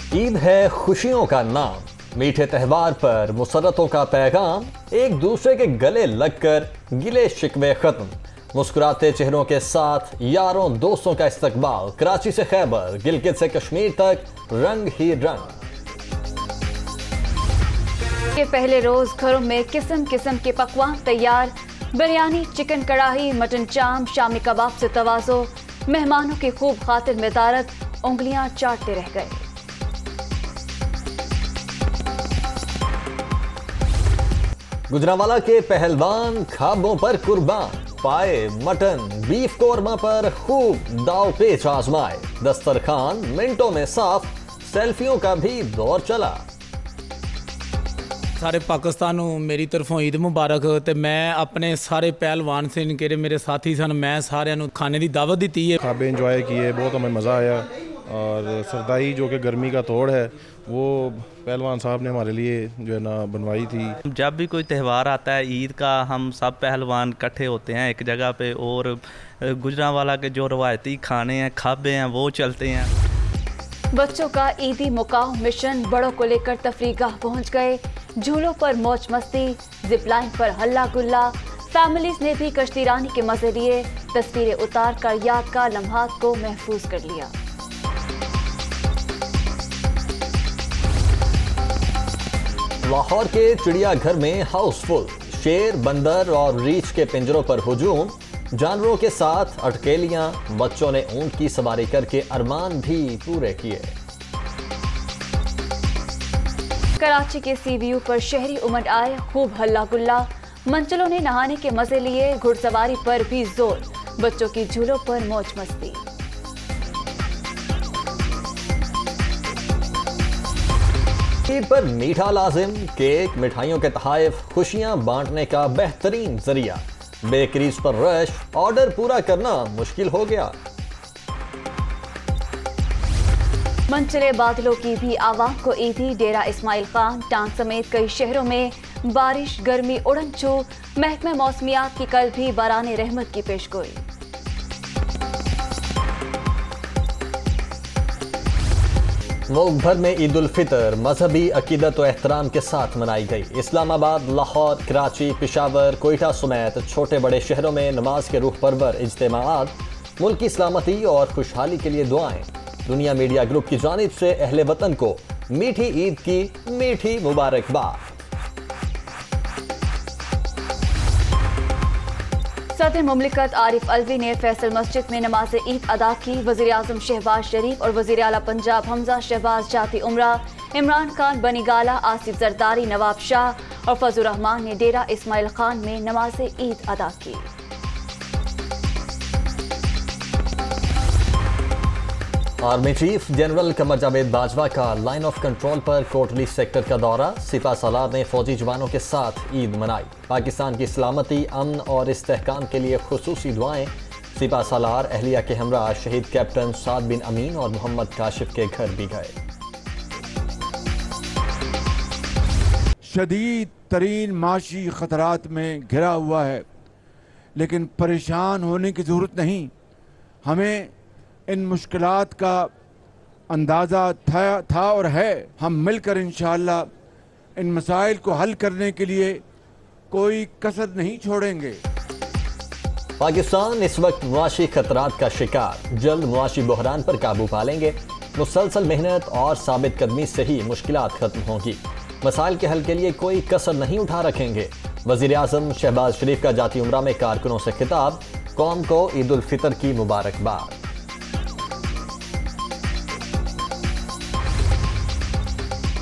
ईद है खुशियों का नाम, मीठे त्यौहार पर मुसर्रतों का पैगाम, एक दूसरे के गले लगकर गिले शिकवे खत्म, मुस्कुराते चेहरों के साथ यारों दोस्तों का इस्तकबाल। कराची से खैबर, गिलगित से कश्मीर तक रंग ही रंग। के पहले रोज घरों में किस्म किस्म के पकवान तैयार, बिरयानी, चिकन कढ़ाई, मटन चाम, शामी कबाब से तवाज़ो, मेहमानों की खूब खातिर में तारत, उंगलियां चाटते रह गए। गुजरांवाला के पहलवान ख्वाबों पर कुर्बान, पाए मटन बीफ कोरमा पर खूब दाव पेच आजमाए, दस्तरखान मिनटों में साफ, सेल्फियों का भी दौर चला। सारे पाकिस्तान ਨੂੰ ਮੇਰੀ ਤਰਫੋਂ ਈਦ ਮੁਬਾਰਕ ਤੇ ਮੈਂ ਆਪਣੇ ਸਾਰੇ ਪਹਿਲਵਾਨ ਸੇ ਜਿਹੜੇ ਮੇਰੇ ਸਾਥੀ ਸਨ ਮੈਂ ਸਾਰਿਆਂ ਨੂੰ खाने ਦੀ दावत दी है। खाबे इंजॉय किए, बहुत हमें मज़ा आया और सरदाई जो कि गर्मी का तोड़ है वो पहलवान साहब ने हमारे लिए जो है ना बनवाई थी। जब भी कोई त्यौहार आता है ईद का, हम सब पहलवान इकट्ठे होते हैं एक जगह पे और गुजरांवाला के जो रवायती खाने हैं, खाबे हैं, वो चलते हैं। बच्चों का ईदी मुकाव मिशन बड़ों को लेकर तफरीगाह पहुंच गए, झूलों पर मौज मस्ती, जिपलाइन पर हल्ला गुल्ला, फैमिलीज ने भी कश्तीरानी के मजे लिए, तस्वीरें उतार कर यादगार लम्हात को महफूज कर लिया। लाहौर के चिड़ियाघर में हाउसफुल, शेर, बंदर और रीछ के पिंजरों पर हुजूम, जानवरों के साथ अटकेलियां, बच्चों ने ऊंट की सवारी करके अरमान भी पूरे किए। कराची के सीवीयू पर शहरी उमड़ आए, खूब हल्ला गुल्ला, मंचलों ने नहाने के मजे लिए, घुड़सवारी पर भी जोर, बच्चों की झूलों पर मौज मस्ती। ईद पर मीठा लाजिम, केक, मिठाइयों के तहाइफ, खुशियां बांटने का बेहतरीन जरिया, बेकरीज पर रश, ऑर्डर पूरा करना मुश्किल हो गया। मंचले बादलों की भी आवाम को ईदी, डेरा इस्माइल खान, टांग समेत कई शहरों में बारिश, गर्मी, उड़न छू, महकमे मौसमियात की कल भी बाराने रहमत की पेशगोई। मुल्क भर में ईद उल फितर मजहबी अकीदत व एहतराम के साथ मनाई गई। इस्लामाबाद, लाहौर, कराची, पेशावर, कोयटा समेत छोटे बड़े शहरों में नमाज के रूह परवर इज्तिमाआत, मुल्क की सलामती और खुशहाली के लिए दुआएं। दुनिया मीडिया ग्रुप की जानिब से अहले वतन को मीठी ईद की मीठी मुबारकबाद। सदर मुमलिकत आरिफ अलवी ने फैसल मस्जिद में नमाज ईद अदा की। वज़ीर आज़म शहबाज शरीफ और वज़ीर आला पंजाब हमजा शहबाज जाती उमरा, इमरान खान, बनी गाला, आसिफ जरदारी, नवाब शाह और फजल रहमान ने डेरा इस्माइल खान में नमाज ईद अदा की। Army chief general Qamar Javed Bajwa का लाइन ऑफ कंट्रोल पर कोटली सेक्टर का दौरा, सिपा सालार ने फौजी जवानों के साथ ईद मनाई। पाकिस्तान की सलामती, अमन और इस्तेहकाम के लिए खुसूसी दुआएं। सिपा सालार अहलिया के हमरा शहीद कैप्टन साद बिन अमीन और मोहम्मद काशिफ के घर भी गए। शदीद तरीन माशी खतरात में घिरा हुआ है, लेकिन परेशान होने की जरूरत नहीं। हमें इन मुश्किलात का अंदाज़ा था और है। हम मिलकर इंशाअल्लाह इन मसाइल को हल करने के लिए कोई कसर नहीं छोड़ेंगे। पाकिस्तान इस वक्त मुआशी खतरात का शिकार, जल्द मुआशी बहरान पर काबू पा लेंगे। मुसलसल मेहनत और साबित कदमी से ही मुश्किलात खत्म होंगी। मसाइल के हल के लिए कोई कसर नहीं उठा रखेंगे। वज़ीर आज़म शहबाज शरीफ का जाती उमरा में कारकुनों से खिताब, कौम को ईद उल फितर की मुबारकबाद।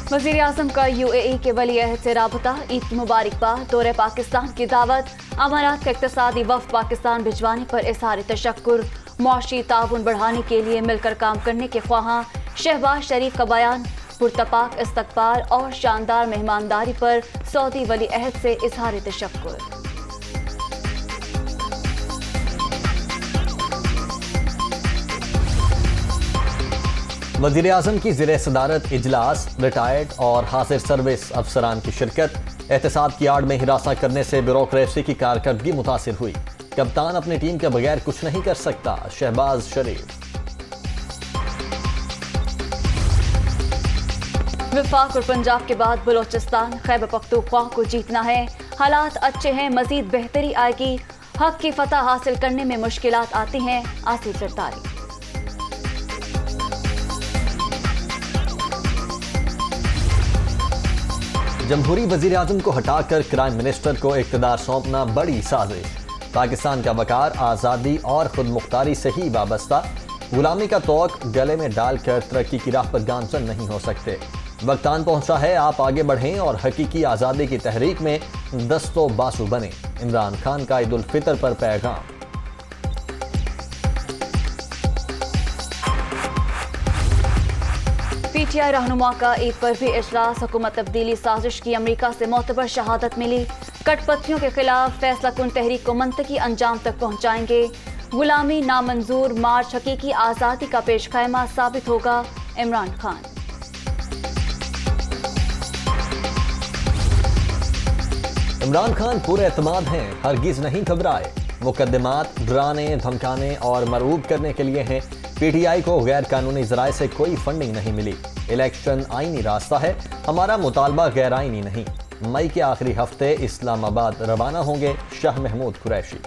वज़ीर आज़म का UAE के वली अहद से राबता, ईद की मुबारकबाद, दौरे पाकिस्तान की दावत, अमारात का इक़्तिसादी वफ़द पाकिस्तान भिजवाने पर इज़हार तशक्कुर, मुआशी ताउन बढ़ाने के लिए मिलकर काम करने के ख्वाहां। शहबाज शरीफ का बयान, पुरतपाक इस्तकबाल और शानदार मेहमानदारी पर सऊदी वली अहद से इज़हार तशक्कुर। वज़ीर आज़म की ज़िले सदारत इजलास, रिटायर्ड और हाजिर सर्विस अफसरान की शिरकत। एहतसाब की आड़ में हिरासा करने से ब्यूरोक्रेसी की कारकर्दगी मुतासिर हुई। कप्तान अपनी टीम के बगैर कुछ नहीं कर सकता, शहबाज शरीफ। विफाक और पंजाब के बाद बलोचिस्तान, खैबर पख्तूनख्वा को जीतना है। हालात अच्छे हैं, मजीद बेहतरी आएगी। हक की फतह हासिल करने में मुश्किलात आती हैं। आसिफ जरदारी। जमहूरी वजीर आजम को हटाकर क्राइम मिनिस्टर को इख्तिदार सौंपना बड़ी साजिश। पाकिस्तान का वकार आज़ादी और खुद मुख्तारी से ही वाबस्ता। गुलामी का तौक गले में डालकर तरक्की की राह पर गामजन नहीं हो सकते। वक्त आन पहुंचा है, आप आगे बढ़ें और हकीकी आज़ादी की तहरीक में दस्तो बासु बने। इमरान खान का ईद उल फितर पर पैगाम। पीटीआई रहनुमा का ईद पर भी इजलास। हुकूमत तब्दीली साजिश की अमरीका से मोतबर शहादत मिली। कटपत्रियों के खिलाफ फैसला कुन तहरीक को मंतकी अंजाम तक पहुंचाएंगे। गुलामी नामंजूर, मार्च हकीकी आज़ादी का पेश खैमा साबित होगा। इमरान खान। इमरान खान पूरे एतमाद हैं, हरगिज नहीं घबराए। मुकदमात डराने, धमकाने और मरऊब करने के लिए हैं। पीटीआई को गैर कानूनी जराए से कोई फंडिंग नहीं मिली। इलेक्शन आईनी रास्ता है, हमारा मुतालबा गैर आईनी नहीं। मई के आखिरी हफ्ते इस्लामाबाद रवाना होंगे शाह महमूद कुरैशी।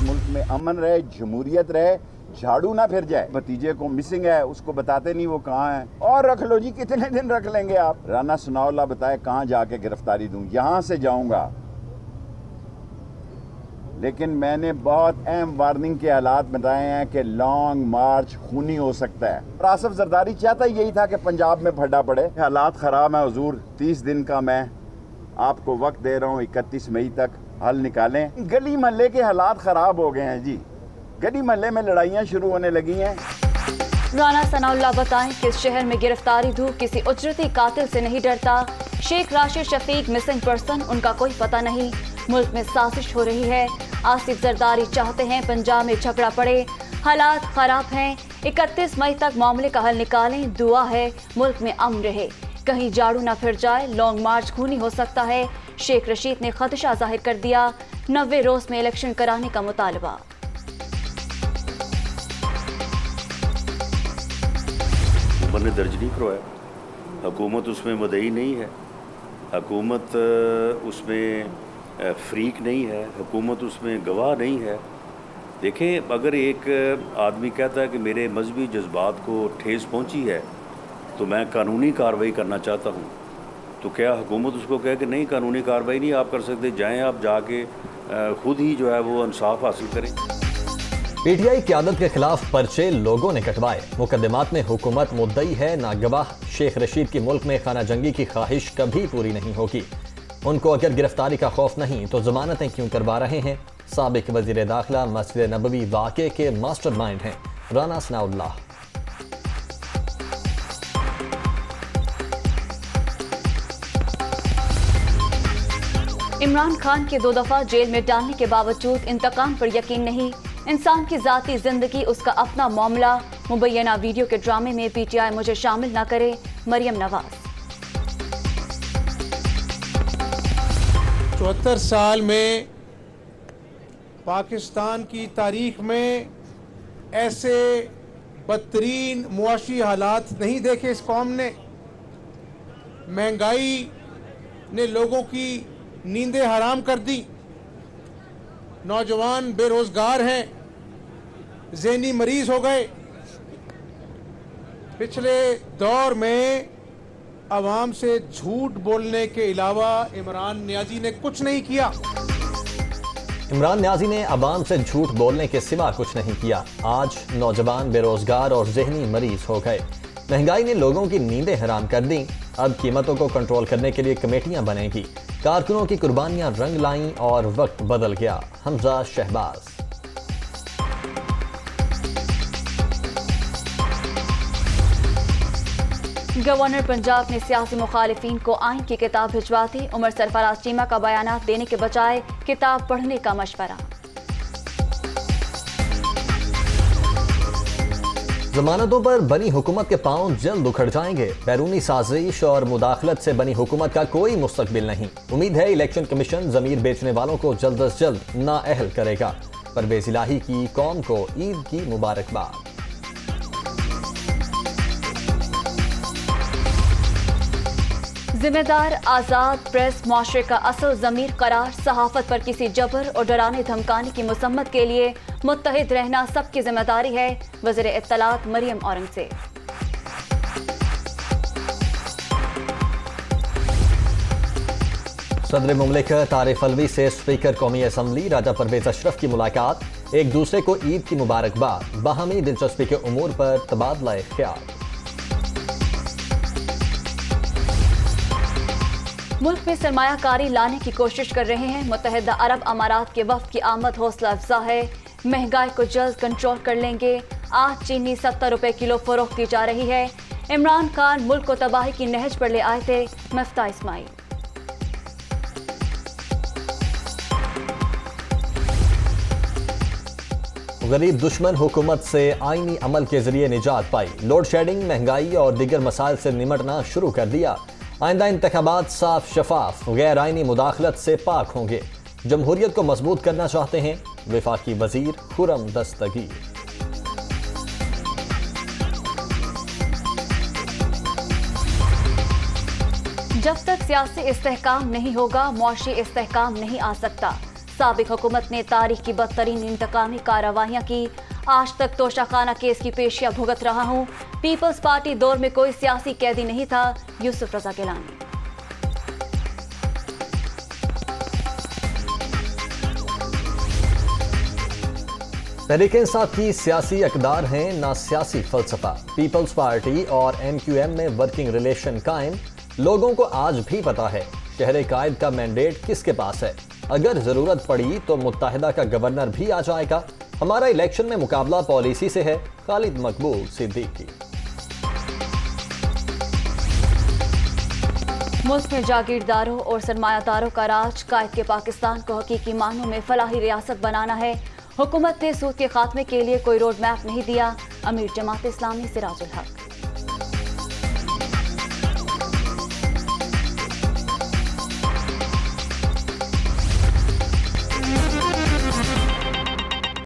मुल्क में अमन रहे, जमहूरियत रहे, झाड़ू ना फिर जाए। भतीजे को मिसिंग है, उसको बताते नहीं वो कहाँ है। और रख लो जी, कितने दिन रख लेंगे आप। राना सनाउल्लाह बताए कहाँ जाके गिरफ्तारी दूं। यहाँ से जाऊंगा, लेकिन मैंने बहुत अहम वार्निंग के हालात बताए हैं कि लॉन्ग मार्च खूनी हो सकता है। और आसिफ जरदारी चाहता यही था कि पंजाब में फटा पड़े। हालात ख़राब है हुजूर, 30 दिन का मैं आपको वक्त दे रहा हूँ, 31 मई तक हल निकालें। गली महल्ले के हालात ख़राब हो गए हैं जी, गली महल्ले में लड़ाइयाँ शुरू होने लगी हैं। राना सनाउल्लाह बताएं कि इस शहर में गिरफ्तारी धूप किसी उजरती कातिल से नहीं डरता। शेख राशिद शफीक मिसिंग पर्सन, उनका कोई पता नहीं। मुल्क में साजिश हो रही है। आसिफ जरदारी चाहते हैं पंजाब में झगड़ा पड़े। हालात खराब हैं, 31 मई तक मामले का हल निकालें। दुआ है मुल्क में अमन रहे, कहीं झाड़ू ना फिर जाए। लॉन्ग मार्च खूनी हो सकता है। शेख रशीद ने खदशा जाहिर कर दिया। 90 रोज में इलेक्शन कराने का मुतालबा। ने दर्ज नहीं करवाया, हुकूमत उसमें मदई नहीं है, हुकूमत उसमें फ्रीक नहीं है, हुकूमत उसमें गवाह नहीं है। देखें, अगर एक आदमी कहता है कि मेरे मजहबी जज्बात को ठेस पहुंची है तो मैं कानूनी कार्रवाई करना चाहता हूं, तो क्या हुकूमत उसको कहे कि नहीं, कानूनी कार्रवाई नहीं आप कर सकते, जाएं आप जाके खुद ही जो है वो इंसाफ हासिल करें। पीटीआई क़यादत के खिलाफ पर्चे लोगों ने कटवाए। मुकदमात में हुकूमत मुद्दई है ना गवाह। शेख रशीद की मुल्क में खाना जंगी की ख्वाहिश कभी पूरी नहीं होगी। उनको अगर गिरफ्तारी का खौफ नहीं तो जमानतें क्यों करवा रहे हैं। साबिक वजीर दाखिला मस्जिद नबवी वाक़े के मास्टरमाइंड हैं राना सनाउल्लाह। इमरान खान के 2 दफा जेल में डालने के बावजूद इंतकाम पर यकीन नहीं। इंसान की जाती जिंदगी उसका अपना मामला। मुबैना वीडियो के ड्रामे में पीटीआई मुझे शामिल न करे। मरियम नवाज। 74 साल में पाकिस्तान की तारीख में ऐसे बदतरीन मुआशी हालात नहीं देखे इस कौम ने। महंगाई ने लोगों की नींदें हराम कर दी। नौजवान बेरोजगार हैं, ज़हनी मरीज हो गए। पिछले दौर में अवाम से झूठ बोलने के अलावा इमरान न्याजी ने कुछ नहीं किया। इमरान न्याजी ने अवाम से झूठ बोलने के सिवा कुछ नहीं किया। आज नौजवान बेरोजगार और ज़हनी मरीज हो गए। महंगाई ने लोगों की नींदें हराम कर दी। अब कीमतों को कंट्रोल करने के लिए कमेटियां बनेगी। कारकुनों की कुर्बानियां रंग लाईं और वक्त बदल गया। हमजा शहबाज। गवर्नर पंजाब ने सियासी मुखालिफिन को आइन की किताब भिजवा दी। उमर सरफराज चीमा का बयानात देने के बजाय किताब पढ़ने का मशवरा। जमानतों पर बनी हुकूमत के पांव जल्द उखड़ जाएंगे। बैरूनी साजिश और मुदाखलत से बनी हुकूमत का कोई मुस्तकबिल नहीं। उम्मीद है इलेक्शन कमीशन जमीर बेचने वालों को जल्द अज जल्द नाअहल करेगा। परवेज इलाही की कौम को ईद की मुबारकबाद। जिम्मेदार आज़ाद प्रेस माशरे का असल ज़मीर करार, सहाफ़त पर किसी जबर और डराने धमकाने की मुसम्मत के लिए मुत्तहिद रहना सबकी जिम्मेदारी है। वज़ीर इत्तलात मरियम औरंगज़ेब। सदर मुमलिकत आरिफ अलवी से स्पीकर कौमी असम्बली राजा परवेज अशरफ की मुलाकात, एक दूसरे को ईद की मुबारकबाद, बाहमी दिलचस्पी के उमूर पर तबादला ख्याल। मुल्क में सरमायाकारी लाने की कोशिश कर रहे हैं। मुत्तहिदा अरब अमारात के वफ्द की आमद हौसला अफजा है। महंगाई को जल्द कंट्रोल कर लेंगे। आज चीनी 70 रुपए किलो फरोख्त की जा रही है। इमरान खान मुल्क को तबाही की नहज पर ले आए थे। मफ्ता इस्माइल। गरीब दुश्मन हुकूमत से आईनी अमल के जरिए निजात पाई। लोड शेडिंग, महंगाई और दीगर मसाइल से निमटना शुरू कर दिया। आइंदा इंतखाबात साफ शफाफ, गैर आईनी मुदाखलत से पाक होंगे। जमहूरियत को मजबूत करना चाहते हैं वफाकी वजीर खुर्रम दस्तगीर। जब तक सियासी इस्तेहकाम नहीं होगा, मुआशी इस्तेहकाम नहीं आ सकता। साबिक हुकूमत ने तारीख की बदतरीन इंतकामी कार्रवाइयाँ की। आज तक तोशाखाना केस की पेशियां भुगत रहा हूँ। पीपल्स पार्टी दौर में कोई सियासी कैदी नहीं था। यूसुफ रजा गिलानी। तहरीक इंसाफ की सियासी अकदार हैं, ना सियासी फलसफा। पीपल्स पार्टी और MQM में वर्किंग रिलेशन कायम। लोगों को आज भी पता है शहर कायद का मैंडेट किसके पास है। अगर जरूरत पड़ी तो मुत्तहिदा का गवर्नर भी आ जाएगा। हमारा इलेक्शन में मुकाबला पॉलिसी से है। खालिद मकबूल सिद्दीकी। मुल्क में जागीरदारों और सरमायादारों का राज। कायद के पाकिस्तान को हकीकी मानों में फलाही रियासत बनाना है। हुकूमत ने सूद के खात्मे के लिए कोई रोड मैप नहीं दिया। अमीर जमात इस्लामी सिराजुल हक।